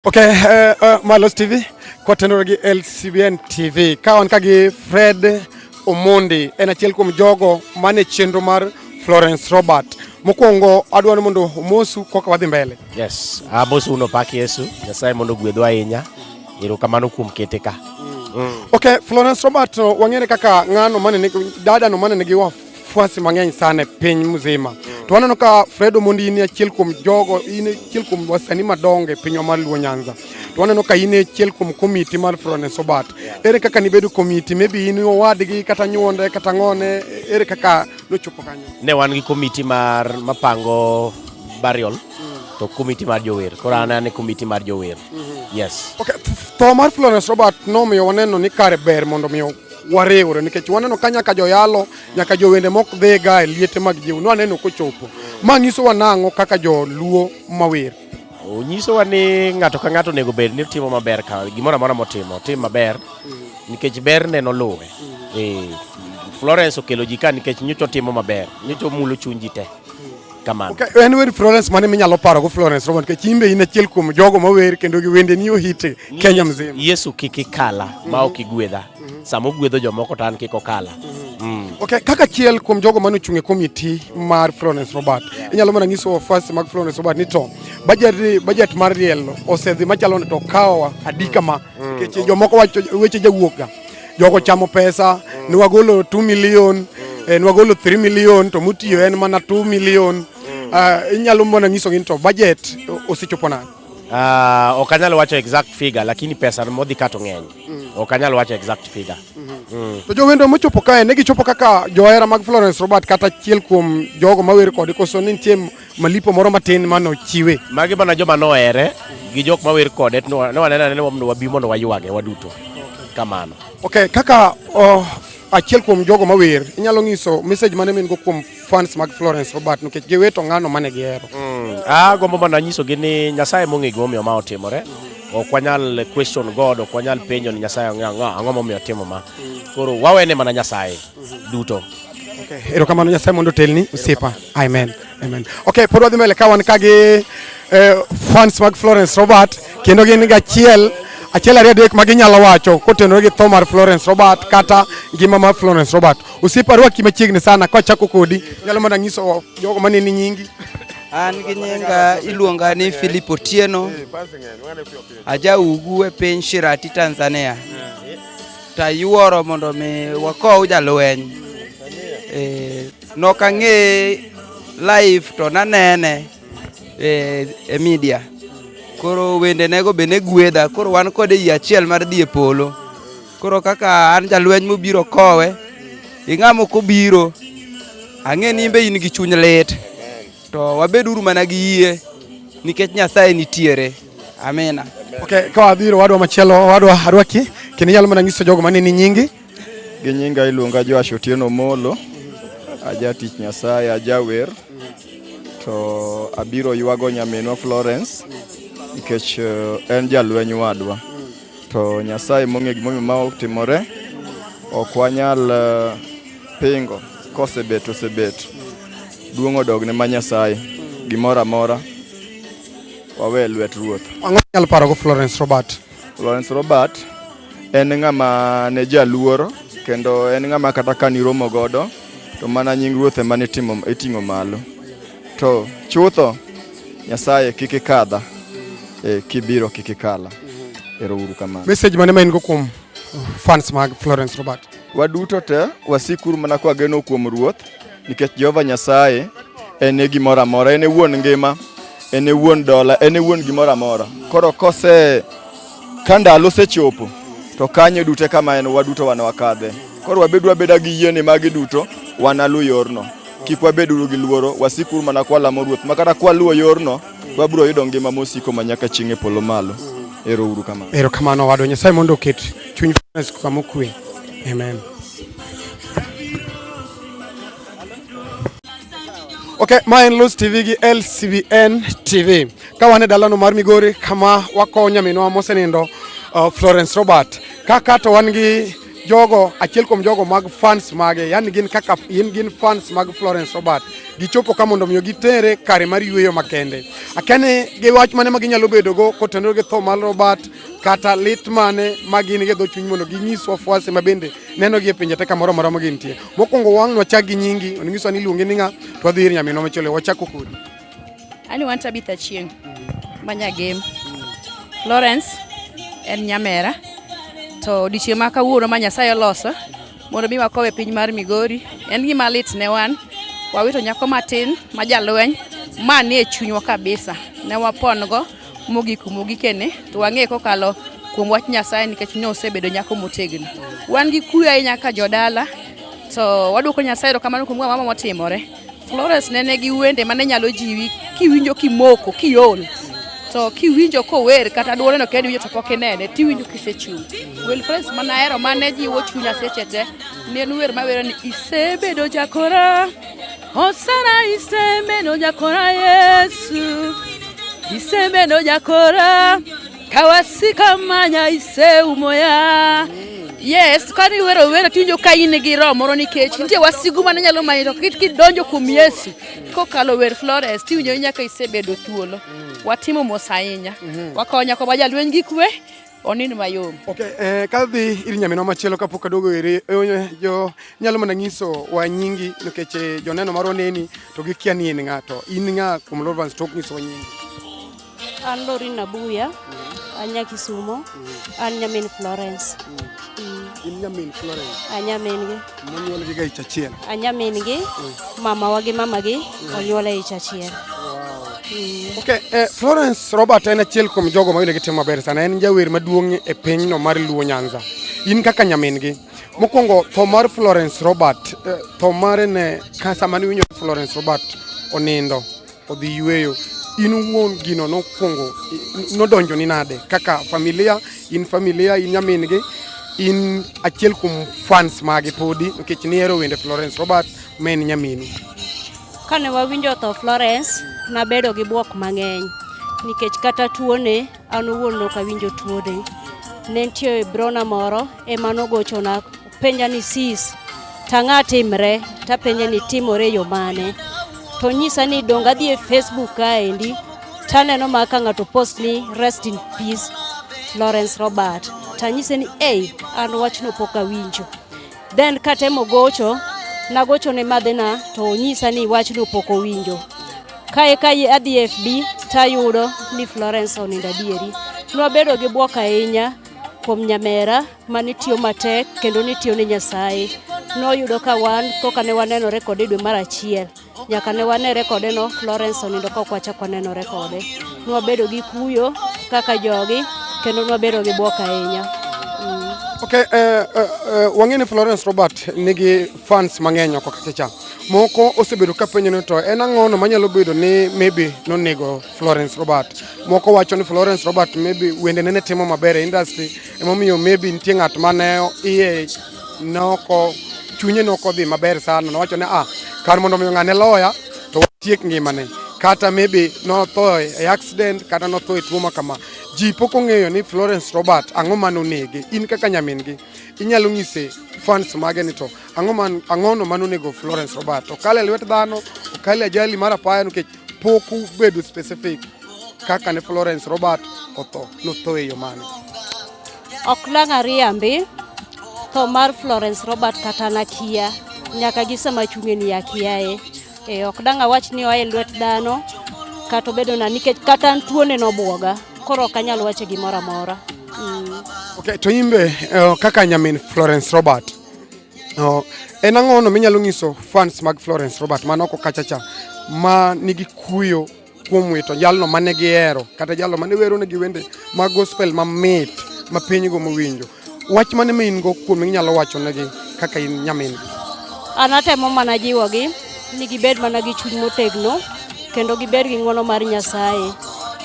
Okay, Malos TV, kwa tenore gi LCBN TV. Kawan kagi Fred Omondi, en achiel kuom jogo mane chenro mar Florence Robert. Mokwongo adwaro mondo omosu koka wadhi mbele. Yes, amosu uno paki Yesu, Nyasaye mondo gwedhwa ahinya. Erokamano kuom kete ka. Okay, Florence Robert wang'ere kaka ng'ano mane dadano mane nigi wafuasi mang'eny sana piny mzima. To waneno ka Fred Omondi ni achiel kuom jogo, in achiel kuom wasanii madongo e pinywa mar Luo Nyanza. To waneno ka in achiel kuom komiti mar Florence Robert. Ere kaka nibedo komiti, maybe in owadgi kata nyuonde kata ng'one, ere kaka nochopo kanyo? Ne wan gi komiti mapango burial, to komiti mar jower. Koro an e komiti mar jower. Yes. Okay, tho mar Florence Robert nomiyo waneno ni kare ber mondo miyo wariwre, nikech waneno ka nyaka joyalo, nyaka jowende mok dhiga e liete mag jiw, waneno kochopo. Ma nyisowa nang'o kaka joluo mawer? Onyisowa ni ng'ato ka ng'ato onego bed ni timo maber ka gimoro amora motimo, tim maber, nikech ber neno luwe. Florence okelo ji ka nikech nyocho timo maber, nyocho mulo chuny ji te. Kamano. Okay, en wer Florence mane minyalo paro go Florence Robert, nikech imbe in achiel kuom jogo mawer kendo gi wende ni ohit Kenya mzima. Yesu kik ikala ma ok igwedha. Sama ogwedho jomoko to an kik okala. Okay, kaka achiel kuom jogo mane ochung' e komiti mar Florence Robert, inyalo mana nyiso wafuasi mag Florence Robert ni to budget mar riel osedhi machalo to kawa adika ma, nikech jomoko wacho weche jawuok ga. Jogo chamo pesa, ne wagolo 2 million, ne wagolo 3 million, to mutiyo en mana 2 million. Inyalo mana nyiso ni to budget osechopo nade? Ok anyalo wacho exact figure, lakini pesa modhi kato ng'eny. Ok anyalo wacho exact figure. To jowendo mochopo kae, ne gichopo kaka johera mag Florence Robert kata achiel kuom jogo mawer kode, koso ni nitie malipo moro matin mano chiwe? Magi mana joma nohere gi jok mawer kode, ne waneno ni wabi mondo waywage waduto. Kamano. Okay, kaka achiel kuom jogo mawer, inyalo nyiso message mane min go kuom fans mag Florence Robert, nikech giweto ng'ano mane gihero? Gombo mana nyiso gi ni Nyasaye mong'e gimomiyo ma otimore. Ok wanyal question God, ok wanyal penjo ni Nyasaye ang'o momiyo timo ma. Koro wawene mana Nyasaye duto. Okay, erokamano, Nyasaye mondo telni osipa. Amen. Amen. Okay, pod wadhi mbele ka wan ka gi fans mag Florence Robert, kendo gin ga achiel ariyo adek ma ginyalo wacho kotenore gi tho mar Florence Robert kata ngima mar Florence Robert. Osipa rwaki machiegni sana kwachako kodi, nyalo mana nyiso jogo mane ni nyingi? An gi nyinga iluonga ni Philip Otieno, aja ugu e piny Shirati, Tanzania. Tayuoro mondo mi wakow jalweny. Nok ang'e live to nanene e media. Koro wende nego be ne gwedha, koro wan kode yi achiel mar dhi e polo. Koro kaka an jalweny mobiro kowe, ing'amo kobiro, ang'e ni imbe in gi chuny lit. To wabeduru mana gi yie nikech Nyasaye nitiere. Amina. Okay, ka wadhiro wadwa machielo, wadwa arwaki, kendo inyalo mana nyiso jogo mane ni nyingi? Gi nyinga iluonga Joash Otieno Molo, aja tich Nyasaye, aja wer. To abiro ywago nyaminwa Florence nikech en jalweny wadwa. To Nyasaye mong'e gimomiyo ma otimore, ok wanyal pingo kosebet osebet. Duong' odogne ma Nyasaye, gimoro amora wawe lwet ruoth. Ang'o nyalo paro go Florence Robert? Florence Robert en ng'ama ne jaluoro, kendo en ng'ama kata ka niromo godo to mana nying ruoth ema iting'o malo. To chutho Nyasaye kik ikadha, kibiro kik ikala. Erouru kamano. Message mane ma in go kuom fans mag Florence Robert? Waduto te wasikuru mana kwa geno kuom ruoth, nikech Jehova Nyasaye en e gimoro amora, en e wuon ngima, en e wuon dola, en e wuon gimoro amora. Koro ka ndalo sechopo, to kanyo duto kama en waduto wan wakadhe. Koro wabeda gi yiene magi duto, wanalu yorno. Kik wabeduru gi luoro, wasikuru mana kwa lamo ruoth, makata kwa luo yorno, wabiro yudo ngima mosiko manyaka chieng' e polo malo. Erouru kamano. Erokamano wadwa, Nyasaye mondo oket chuny Florence kama okwe. Amen. Okay, ma en Los TV gi LCBN TV. Ka wan e dalano mar Migori kama wakowo nyaminwa mosenindo Florence Robert. Kaka to wan gi jogo achiel kuom jogo mag fans mage, yani gin kaka gin fans mag Florence Robert, gichopo ka mondo miyo gitere kare mar yueyo makende. Akene gi wach mane ma ginyalo bedo go kotenore gi tho mar Robert kata lit mane ma gin gi dho chuny mondo ginyis wafuasi ma bende neno gi e pinje te kamoro amora ma gintie. Mokwongo wang' wachak gi nyingi, onyiso ni iluongi ni ng'a, to wadhi ir nyaminwa machielo, wachako kodi. Ani wan Tabitha Chieng' manya game. Florence en nyamera, to odiochieng' ma kawuono ma Nyasaye oloso mondo mi wakowe piny mar Migori, en gima lit ne wan. Wawito nyako matin ma jalweny ma nie chunywa kabisa, ne wapongo mogikene, to wang'e kokalo kuom wach Nyasaye nikech ne osebedo nyako motegno. Wan gi kuyo ahinya ka jodala, to waduoko Nyasaye erokamano kuom gima motimore. Florence nene gi wende mane nyalo jiwi kiwinjo kimoko kiol, to kiwinjo kower kata duoleno kendo winjo to pok inene, tiwinjo kisechung'. Will Florence mana hero mane jiwo chunya seche te, ne en wer mawero ni isebedo jakora, Hosana isebedo jakora Yesu, isebedo jakora, kawasika manya iseumoya. Yes, kani wero tiwinjo ka in gi roho moro nikech nitie wasigu mane nyalo manyi to kidonjo kuom Yesu kokalo wer Florence tiwinjo nyaka isebedo thuolo. Watimo mos ahinya, wakonya ko bajalweny gi kwe onin mayom. Okay, kadhi ir nyaminwa machielo kapok aduogo iri, jo nyalo mana nyiso wa nyingi nikech joneno marwa neni to gikia ni in ng'ato. In ng'a kuom Florence tok nyiso wa nyingi? An Lorin Abuya, anya Kisumo, an nyamin Florence. In nyamin Florence? Anyamin gi. Monyuol gi ga ich achiel? Anyamin gi, mama wa gi mama gi, onyuol e ich achiel. Okay, Florence Robert en achiel kuom jogo ma gitimo maber sana, en jawer maduong' e pinyno mar Luo Nyanza. In kaka nyamin gi, mokwongo tho mar Florence Robert, tho mare ne sama ne winjo Florence Robert onindo, odhi yueyo, in wuon gino nokwongo nodonjo ni nade kaka familia, in nyamin gi, in achiel kuom fans mage podi nikech ni hero wende Florence Robert ma en nyaminu. Kane wawinjo tho Florence, nabedo gi buok mang'eny nikech kata tuone an owuon nok awinjo tuone. Ne nitie brona moro ema nogochona penja ni sis tang'a timre, tapenja ni timore yo mane, to nyisa ni donga dhi e Facebook kaendi taneno ma ka ng'ato post ni rest in peace Florence Robert, tanyise ni an wachno pok awinjo. Then katemo gocho, nagochone madhina to onyisa ni wachno pok owinjo. Kae adhi FB tayudo ni Florence onindo adieri. Nwabedo gi buok ahinya kuom nyamera manitiyo matek kendo nitiyo ne Nyasaye. Noyudo ka wan koka ne wanenore kode dwe mar achiel, nyaka ne wanere kode no Florence onindo ka ok wachako nenore kode. Nwabedo gi kuyo kaka jogi kendo nwabedo gi buok ahinya. Okay, wang'eni Florence Robert nigi fans mang'eny oko kacha. Moko osebedo ka penjo to en ang'ono manyalo bedo ni maybe nonego Florence Robert. Moko wacho ni Florence Robert maybe wende nene timo maber e industry, emomiyo maybe nitie ng'at mane iye noko chunye noko dhi maber sana, nowacho ni kar mondo miyo ng'ane loya to watiek ngimane, kata maybe notho e accident kata notho e tuo makama. Ji pok ong'eyo ni Florence Robert ang'o mano nege. In kaka nyamin gi inyalo ng'ise fans mage ni to ang'ono mano nego Florence Robert. Okale lwet dhano, okale ajali mar apaya nikech pok ubedo specific kaka ne Florence Robert notho e yo mane. Ok lang' ariambi tho mar Florence Robert kata nakia nyaka gisema chunge ni yakiae. Ok dang' awach ni oe lwet dhano kata obedo na nikech kata tuone nobuoga, koro kanyalo wache gimoro amora. Okay, to imbe kaka nyamin Florence Robert, en ang'ono minyalo ng'iso fans mag Florence Robert manoko kachacha ma nigi kuyo kuom wito jalno mane gihero kata jalno mane wero negi wende mag gospel mamit ma pinygo mowinjo? Wach mane ma in go kuom inyalo wacho negi kaka in nyamin? An atemo mana jiwogi ni gibed mana gi chuny motegno kendo gibed gi ng'wono mar Nyasaye,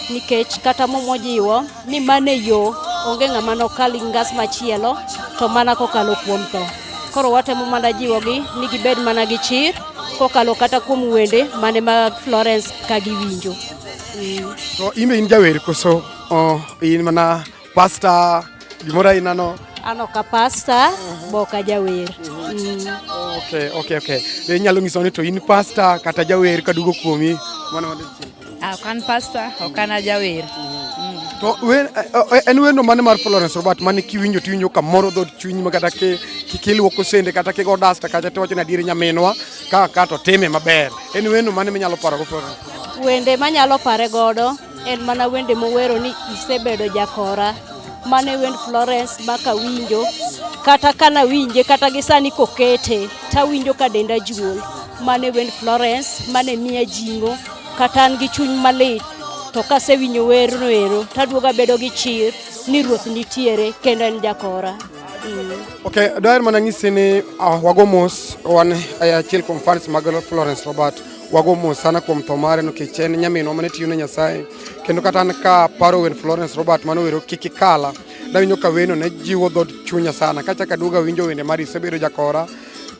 nikech kata mojiwo ni mane yo onge ng'ama nokal ngas machielo to mana kokalo kuom tho. Koro watemo mana jiwogi ni gibed mana gi chir kokalo kata kuom wende mane mag Florence ka giwinjo. To imbe in jawer koso in mana pastor gimora inano? An ok apasta, bok ajawer. Okay. Inyalo nyiso ni to in pasta kata jawer kadugo kuomi mano Ok an pasta, ok an ajawer. to en wendo mane mar Florence Robert mane kiwinjo tiwinjo kamoro dhod chunyi ma kata kiluoko sende kata kigo dasta kata tiwacho ni adieri nyaminwa ka to time maber. En wendo mane minyalo paro go Florence? Wende manyalo pare godo en mana wende mowero ni isebedo jakora. Mane wend Florence maka winjo kata kana winje kata gisani kokete tawinjo ka denda juol. Mane wend Florence mane miya jingo kata an gi chuny malit to kasewinjo werno ero taduoga bedo gi chir ni ruoth nitiere kendo en jakora. Okay, daher mana ng'isi ni wago mos wan achiel kuom fans mag Florence Robert. Wago mos sana kuom tho mare nikech en nyaminwa mane tiyo ne Nyasaye kendo kata an ka paro wend Florence Robert mane wero kik ikala dawinjo ka weno ne jiwo dhod chunya sana kacha kaduoga winjo wende mar isebedo jakora.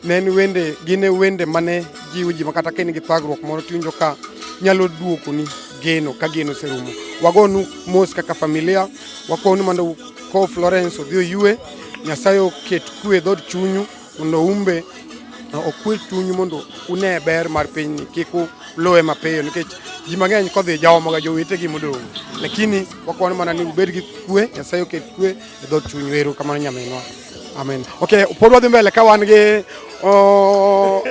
Ne en wende gine wende mane jiwo ji makata ka in gi thagruok moro tiwinjo ka nyalo duoko ni geno ka geno serumo. Wagonu mos kaka familia, wakonu mondo ko Florence odhi oyue, Nyasaye oket kwe dhod chunyu mondo umbe okwe chunyu mondo une ber mar piny kiku loe mapiyo nikech ji mang'eny kodhi jaomo ga jowetegi modong', lakini wakwano mana ni ubed gi kwe, Nyasaye oket kwe e dhod chunyu. Ero kamano nyaminwa. Amen. Okay, pod wadhi mbele ka wan gi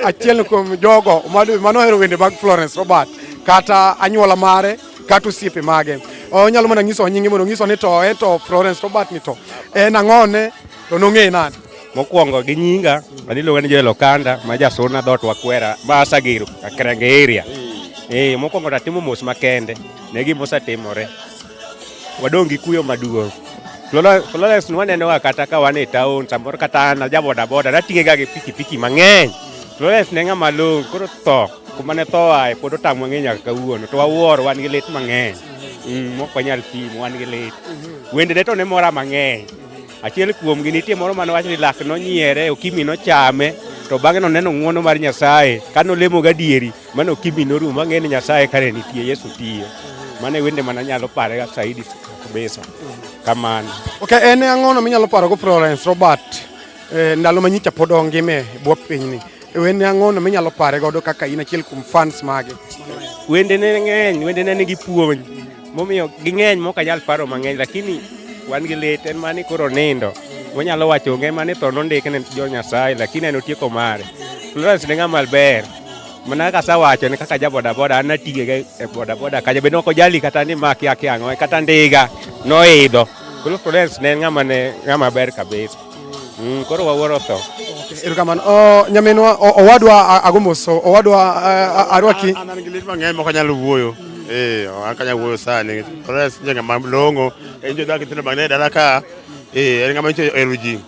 achiel kuom jogo manohero wende mag Florence Robert kata anyuola mare kata osiepe mage. Onyalo mana nyiso nyinge mondo nyiso ni to Florence Robert ni to en ang'one to nong'e nade. Mokwongo gi nyinga aniluonga ni Joel Okanda ma jasuna dhot Wakwera ma Asagiro Akrenge area. Mokwongo tatimo mos makende ne gimosatimore. Wadong' gi kuyo maduong'. Florence wanenoga kata ka wan e taon samoro kata an jaboda boda nating'e ga gi pikipiki mang'eny. Florence ne ng'ama long' koro tho kuma ne tho ae pod otamo ng'e nyaka kawuono to wawuoro wan gi lit mang'eny. Mok wanyal pimo wan gi lit. Wende ne to ne mora mang'eny. Achiel kuom gi nitie moro mane wacho ni lak nonyiere Okimi nochame to bang'e noneno ng'uono mar Nyasaye kano lemo gadieri mane Okimi norumo ang'e ni Nyasaye kare nitie, Yesu tiyo. Mane wende mana nyalo pare ga saidi kabisa kamano. Okay, en ang'ono minyalo paro go Florence Robert ndalo manyicha pod ongime bwo pinyni. Wende ang'ono minyalo pare godo kaka in achiel kuom fans mage? Wende ne ng'eny, wende ne nigi puonj momiyo ging'eny mok anyal paro mang'eny, lakini wan gi lit en mani koro nindo wanyalo wacho onge mani tho nondike ne jo Nyasaye lakini en otieko mare. Florence ne ng'ama maber mana kasawacho ni kaka jabodaboda an nating'e e bodaboda kaja be nokojali kata ni maki ang'o kata ndiga noidho. Koro Florence ne ng'ama ber kabisa. Koro wawuoro tho. Erokamano. Nyaminwa owadwa agomoso owadwa arwaki. An gi lit mang'eny mok anyalo wuoyo. An kanya wuoyo sani. Florence je ng'ama long'o en jodak nyithindo mang'eny dala ka. En ng'ama nyicho ero ji.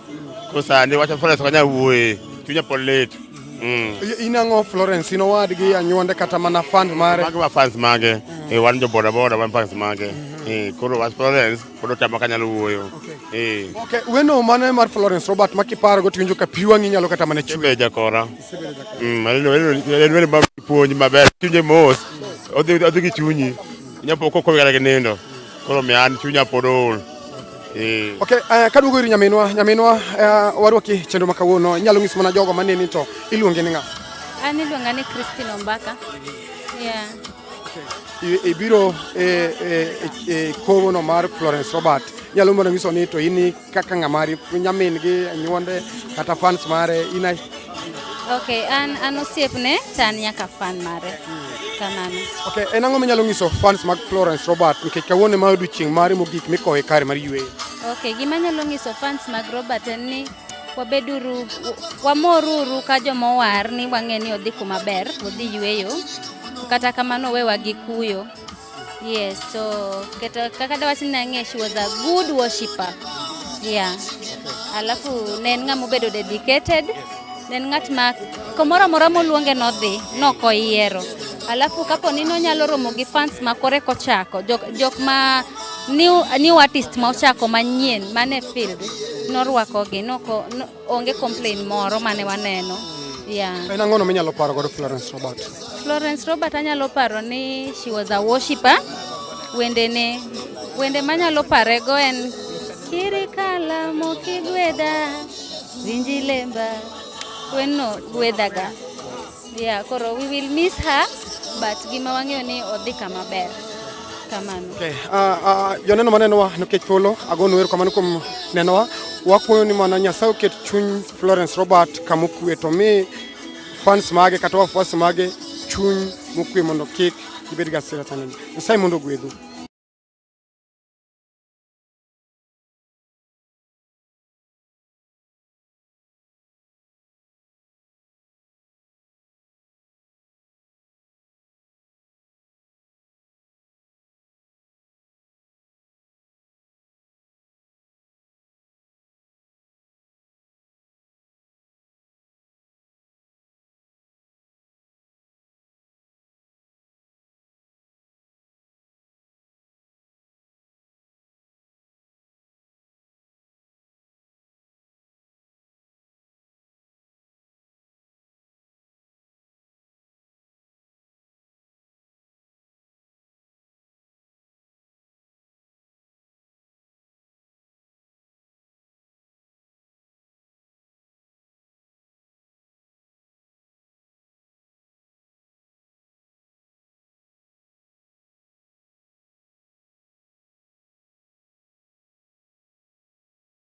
Koro sani wacho Florence ok anyal wuoye. Chunya pod lit. In ang'o Florence in owadgi anyuonde kata mana fans mare? Mage ma fans mage. Wan jo bodaboda wan fans mage. Koro was Florence pod otama kanyalo wuoyo. Okay, weno mane mar Florence Robert makiparo go tiwinjo ka piwa ng'inyalo kata mana chwe jakora. Weno ma puonj maber chunye mos. Odhi gi chunyi. Nyapo koko gara gi nindo. Koro mi an chunya pod ol. Okay, kaduogo iri nyaminwa warwaki chenro makawuono inyalo ng'is mana jogo maneni to iluonge ni ng'a? An iluonga ni Christine Ombaka. Yeah. Ibiro kowono mar Florence Robert. Nyalo mondo nyiso ni to in kaka ng'amari nyamin gi anyuonde kata fans mare inai? Okay, an osiepne tan nyaka fan mare. Kamano. Okay, en ang'o minyalo nyiso fans mag Florence Robert nikech kawuono ma odiochieng' mare mogik mikowe kare mar yweyo? Okay, gima nyalo nyiso fans mag Robert en ni wabeduru wamoruru ka jomowar ni wang'e ni odhi kuma ber, odhi yweyo. Kata kamano wewa gi kuyo. Yes, so kaka dawach ni nang'e she was a good worshipper. Yeah. Alafu ne en ng'ama obedo dedicated. Ne en ng'at ma komoro amora moluonge nodhi, nokoyiero. Alafu kapo ni nonyalo romo gi fans ma kore kochako, jok ma new artist ma ochako manyien mane field, norwakogi, onge complain moro mane waneno. Yeah. En ang'o minyalo paro godo Florence Robert? Florence Robert anyalo paro ni she was a worshipper. Wende manyalo parego en Kirikala mokigweda winji lemba weno gwedaga. Yeah, koro we will miss her, but gima wang'eyo ni odhi kama ber. Kamano. Okay. Joneno manenowa nikech polo agonu wero kamano kuom nenowa. Wakwayo ni mana Nyasaye oket chuny Florence Robert kamokwe to mi fans mage kata wafuasi mage chuny mokwe mondo kik gibed gi asira sana. Nyasaye mondo ogwedhu.